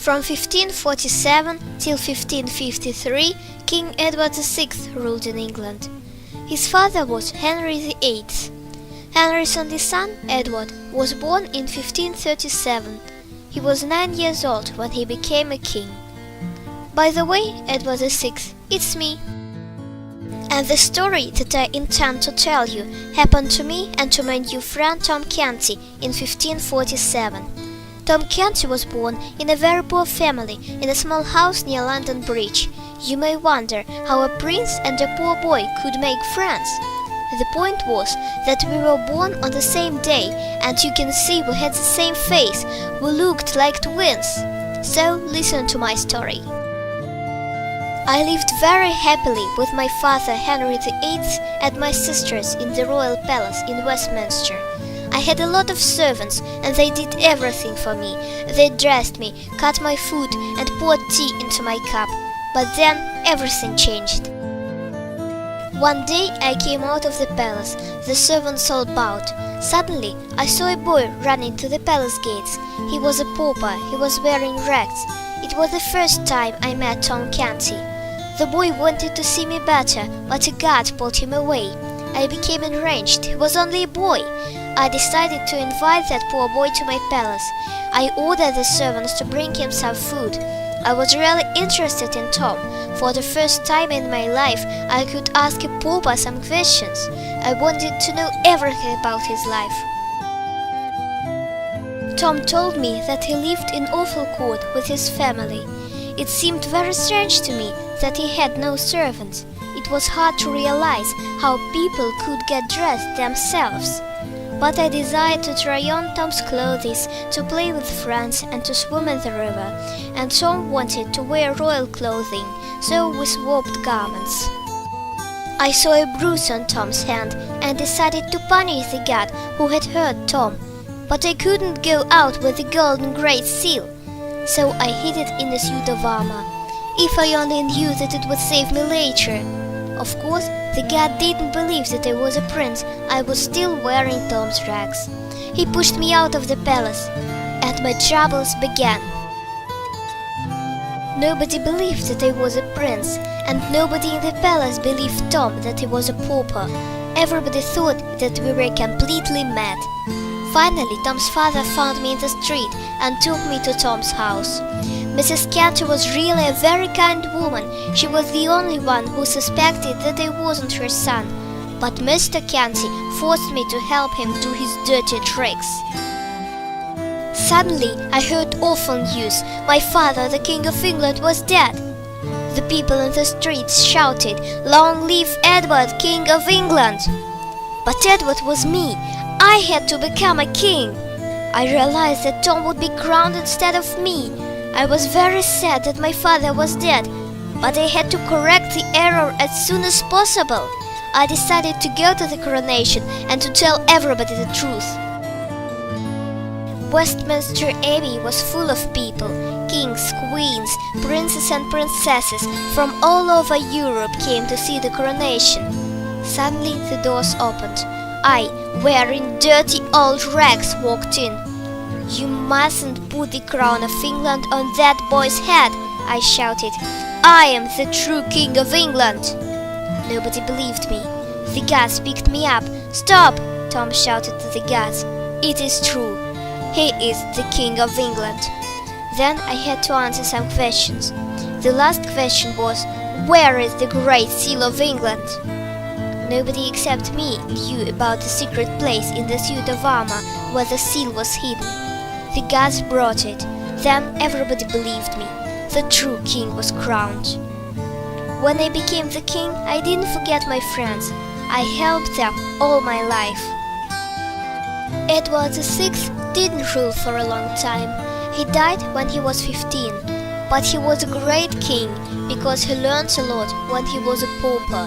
From 1547 till 1553, King Edward VI ruled in England. His father was Henry VIII. Henry's only son, Edward, was born in 1537. He was 9 years old when he became a king. By the way, Edward VI, it's me. And the story that I intend to tell you happened to me and to my new friend Tom Canty in 1547. Tom Canty was born in a very poor family in a small house near London Bridge. You may wonder how a prince and a poor boy could make friends. The point was that we were born on the same day, and you can see we had the same face, we looked like twins. So listen to my story. I lived very happily with my father Henry VIII and my sisters in the royal palace in Westminster. I had a lot of servants and they did everything for me. They dressed me, cut my food and poured tea into my cup. But then everything changed. One day I came out of the palace. The servants all bowed. Suddenly I saw a boy running to the palace gates. He was a pauper. He was wearing rags. It was the first time I met Tom Canty. The boy wanted to see me better, but a guard pulled him away. I became enraged. He was only a boy. I decided to invite that poor boy to my palace. I ordered the servants to bring him some food. I was really interested in Tom. For the first time in my life, I could ask a pauper some questions. I wanted to know everything about his life. Tom told me that he lived in awful court with his family. It seemed very strange to me that he had no servants. It was hard to realize how people could get dressed themselves. But I desired to try on Tom's clothes, to play with friends and to swim in the river, and Tom wanted to wear royal clothing, so we swapped garments. I saw a bruise on Tom's hand and decided to punish the guard who had hurt Tom, but I couldn't go out with the golden great seal, so I hid it in a suit of armor. If I only knew that it would save me later. Of course, the guard didn't believe that I was a prince. I was still wearing Tom's rags. He pushed me out of the palace, and my troubles began. Nobody believed that I was a prince, and nobody in the palace believed Tom that he was a pauper. Everybody thought that we were completely mad. Finally, Tom's father found me in the street and took me to Tom's house. Mrs. Canty was really a very kind woman. She was the only one who suspected that I wasn't her son. But Mr. Canty forced me to help him do his dirty tricks. Suddenly, I heard awful news. My father, the King of England, was dead. The people in the streets shouted, "Long live Edward, King of England!" But Edward was me. I had to become a king. I realized that Tom would be crowned instead of me. I was very sad that my father was dead, but I had to correct the error as soon as possible. I decided to go to the coronation and to tell everybody the truth. Westminster Abbey was full of people. Kings, queens, princes and princesses from all over Europe came to see the coronation. Suddenly the doors opened. I, wearing dirty old rags, walked in. "You mustn't put the crown of England on that boy's head," I shouted. "I am the true King of England." Nobody believed me. The guards picked me up. "Stop!" Tom shouted to the guards. "It is true. He is the King of England." Then I had to answer some questions. The last question was, "Where is the Great Seal of England?" Nobody except me knew about the secret place in the suit of armor where the seal was hidden. The guards brought it. Then everybody believed me. The true king was crowned. When I became the king, I didn't forget my friends. I helped them all my life. Edward VI didn't rule for a long time. He died when he was 15. But he was a great king because he learned a lot when he was a pauper.